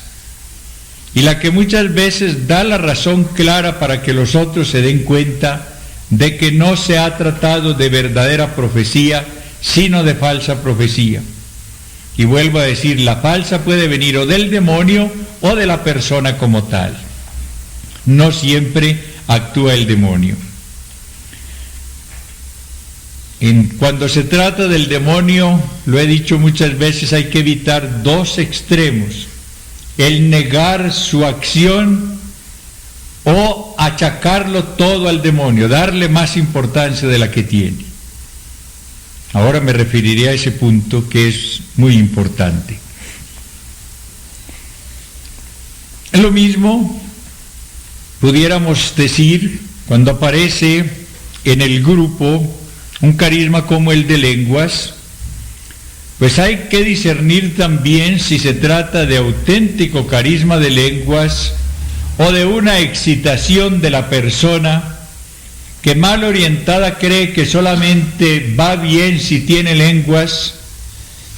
y la que muchas veces da la razón clara para que los otros se den cuenta de que no se ha tratado de verdadera profecía, sino de falsa profecía. Y vuelvo a decir, la falsa puede venir o del demonio o de la persona como tal. No siempre actúa el demonio. Cuando se trata del demonio, lo he dicho muchas veces, hay que evitar dos extremos: el negar su acción o achacarlo todo al demonio, darle más importancia de la que tiene. Ahora me referiré a ese punto que es muy importante. Lo mismo pudiéramos decir cuando aparece en el grupo un carisma como el de lenguas, pues hay que discernir también si se trata de auténtico carisma de lenguas o de una excitación de la persona que mal orientada cree que solamente va bien si tiene lenguas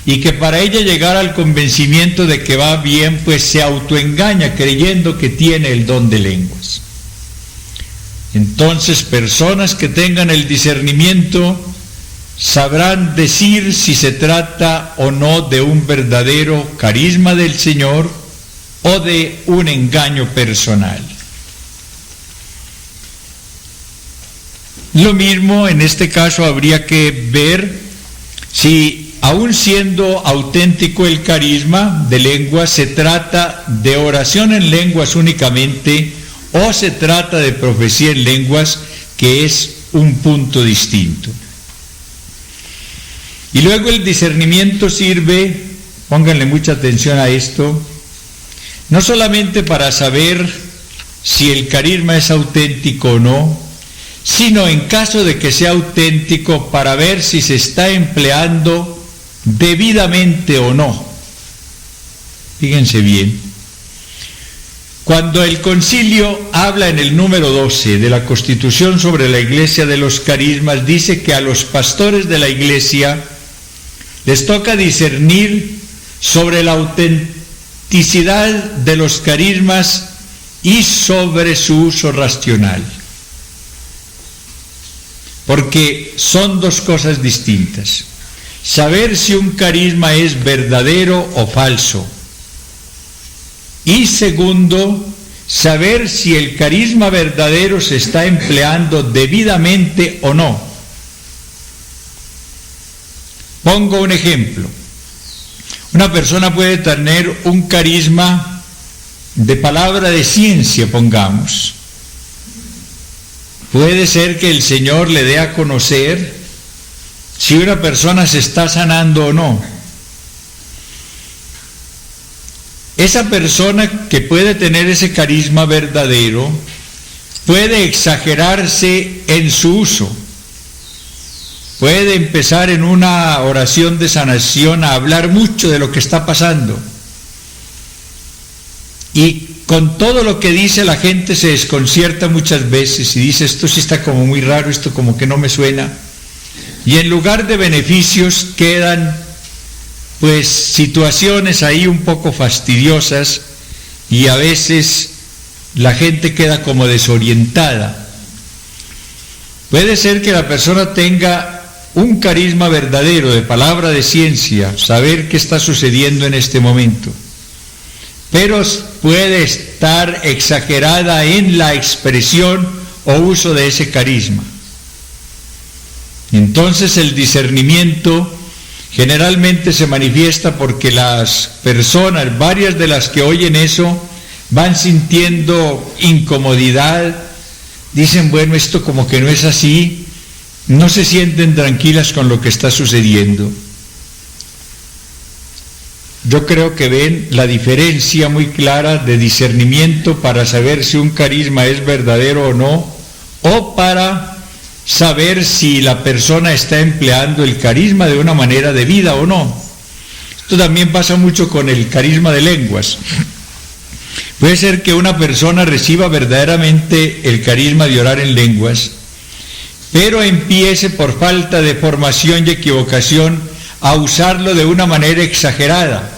y que para ella llegar al convencimiento de que va bien, pues se autoengaña creyendo que tiene el don de lenguas. Entonces, personas que tengan el discernimiento sabrán decir si se trata o no de un verdadero carisma del Señor o de un engaño personal. Lo mismo, en este caso habría que ver si, aun siendo auténtico el carisma de lenguas, se trata de oración en lenguas únicamente o se trata de profecía en lenguas, que es un punto distinto. Y luego el discernimiento sirve, pónganle mucha atención a esto, no solamente para saber si el carisma es auténtico o no, sino en caso de que sea auténtico para ver si se está empleando debidamente o no. Fíjense bien. Cuando el concilio habla en el número 12 de la Constitución sobre la Iglesia de los carismas, dice que a los pastores de la Iglesia les toca discernir sobre la autenticidad de los carismas y sobre su uso racional. Porque son dos cosas distintas. Saber si un carisma es verdadero o falso. Y segundo, saber si el carisma verdadero se está empleando debidamente o no. Pongo un ejemplo. Una persona puede tener un carisma de palabra de ciencia, pongamos. Puede ser que el Señor le dé a conocer si una persona se está sanando o no. Esa persona que puede tener ese carisma verdadero puede exagerarse en su uso. Puede empezar en una oración de sanación a hablar mucho de lo que está pasando. Y con todo lo que dice la gente se desconcierta muchas veces y dice, esto sí está como muy raro, esto como que no me suena. Y en lugar de beneficios quedan pues situaciones ahí un poco fastidiosas y a veces la gente queda como desorientada. Puede ser que la persona tenga un carisma verdadero de palabra de ciencia, saber qué está sucediendo en este momento, pero puede estar exagerada en la expresión o uso de ese carisma. Entonces el discernimiento generalmente se manifiesta porque las personas, varias de las que oyen eso, van sintiendo incomodidad, dicen, bueno, esto como que no es así, no se sienten tranquilas con lo que está sucediendo. Yo creo que ven la diferencia muy clara de discernimiento para saber si un carisma es verdadero o no, o para saber si la persona está empleando el carisma de una manera debida o no. Esto también pasa mucho con el carisma de lenguas. Puede ser que una persona reciba verdaderamente el carisma de orar en lenguas, pero empiece por falta de formación y equivocación a usarlo de una manera exagerada,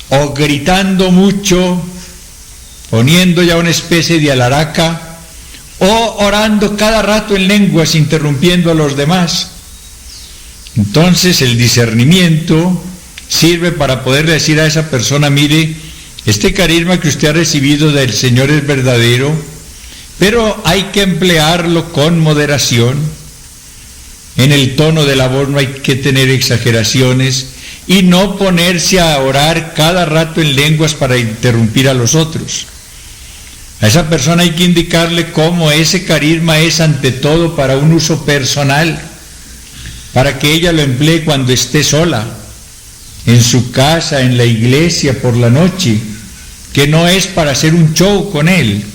o gritando mucho, poniendo ya una especie de alaraca, o orando cada rato en lenguas, interrumpiendo a los demás. Entonces el discernimiento sirve para poder decir a esa persona, mire, este carisma que usted ha recibido del Señor es verdadero, pero hay que emplearlo con moderación. En el tono de la voz no hay que tener exageraciones y no ponerse a orar cada rato en lenguas para interrumpir a los otros. A esa persona hay que indicarle cómo ese carisma es ante todo para un uso personal, para que ella lo emplee cuando esté sola, en su casa, en la iglesia, por la noche, que no es para hacer un show con él.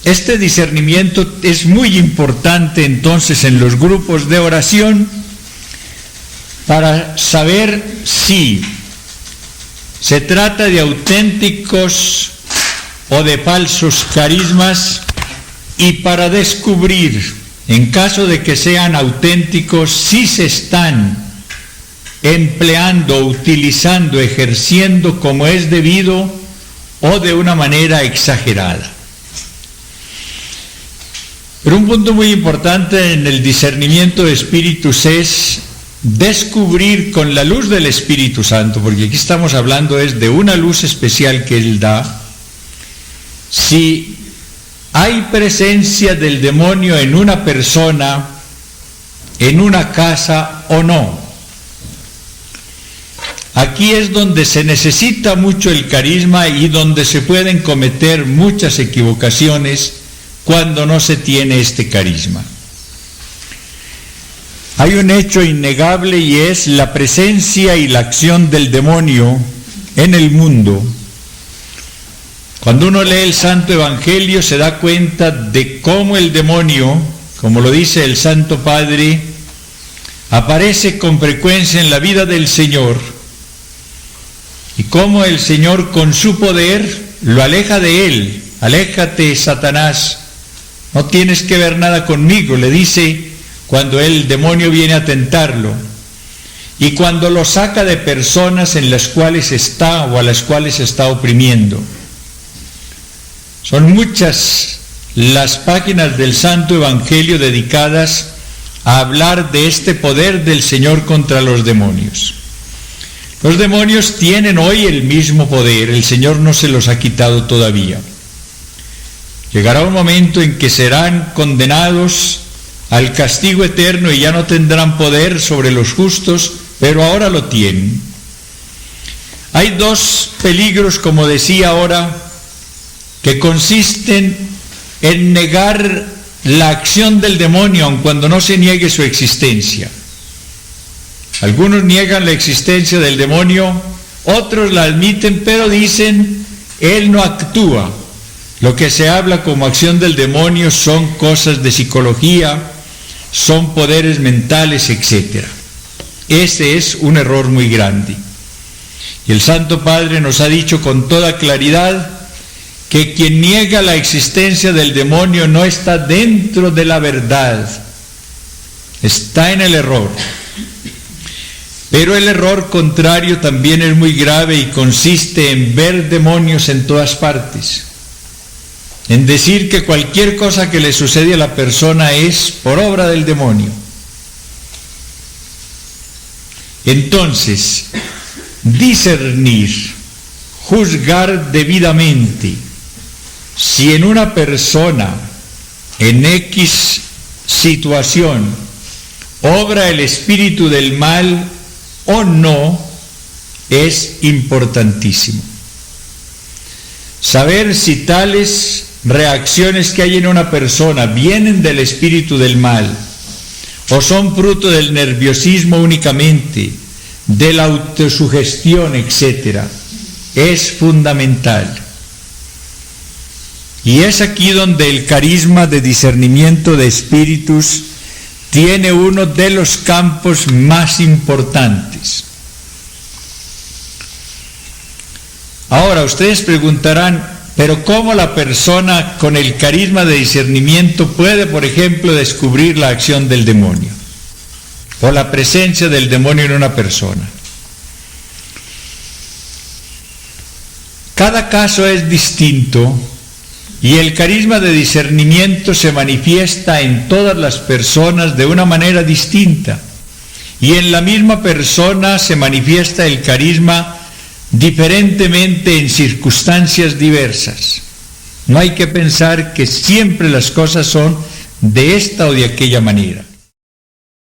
Este discernimiento es muy importante entonces en los grupos de oración para saber si se trata de auténticos o de falsos carismas y para descubrir, en caso de que sean auténticos, si se están empleando, utilizando, ejerciendo como es debido o de una manera exagerada. Pero un punto muy importante en el discernimiento de espíritus es descubrir con la luz del Espíritu Santo, porque aquí estamos hablando es de una luz especial que Él da, si hay presencia del demonio en una persona, en una casa o no. Aquí es donde se necesita mucho el carisma y donde se pueden cometer muchas equivocaciones cuando no se tiene este carisma. Hay un hecho innegable y es la presencia y la acción del demonio en el mundo. Cuando uno lee el Santo Evangelio se da cuenta de cómo el demonio, como lo dice el Santo Padre, aparece con frecuencia en la vida del Señor, y cómo el Señor con su poder lo aleja de él. Aléjate, Satanás, no tienes que ver nada conmigo, le dice cuando el demonio viene a tentarlo, y cuando lo saca de personas en las cuales está o a las cuales está oprimiendo. Son muchas las páginas del Santo Evangelio dedicadas a hablar de este poder del Señor contra los demonios. Los demonios tienen hoy el mismo poder, el Señor no se los ha quitado todavía. Llegará un momento en que serán condenados al castigo eterno y ya no tendrán poder sobre los justos, pero ahora lo tienen. Hay dos peligros, como decía ahora, que consisten en negar la acción del demonio, aun cuando no se niegue su existencia. Algunos niegan la existencia del demonio, otros la admiten, pero dicen, él no actúa. Lo que se habla como acción del demonio son cosas de psicología, son poderes mentales, etc. Ese es un error muy grande. Y el Santo Padre nos ha dicho con toda claridad que quien niega la existencia del demonio no está dentro de la verdad, está en el error. Pero el error contrario también es muy grave y consiste en ver demonios en todas partes, en decir que cualquier cosa que le sucede a la persona es por obra del demonio. Entonces, discernir, juzgar debidamente si en una persona, en X situación, obra el espíritu del mal o no, es importantísimo. Saber si tales reacciones que hay en una persona vienen del espíritu del mal o son fruto del nerviosismo únicamente, de la autosugestión, etc., es fundamental. Y es aquí donde el carisma de discernimiento de espíritus tiene uno de los campos más importantes. Ahora, ustedes preguntarán, pero ¿cómo la persona con el carisma de discernimiento puede, por ejemplo, descubrir la acción del demonio o la presencia del demonio en una persona? Cada caso es distinto y el carisma de discernimiento se manifiesta en todas las personas de una manera distinta, y en la misma persona se manifiesta el carisma diferentemente en circunstancias diversas. No hay que pensar que siempre las cosas son de esta o de aquella manera.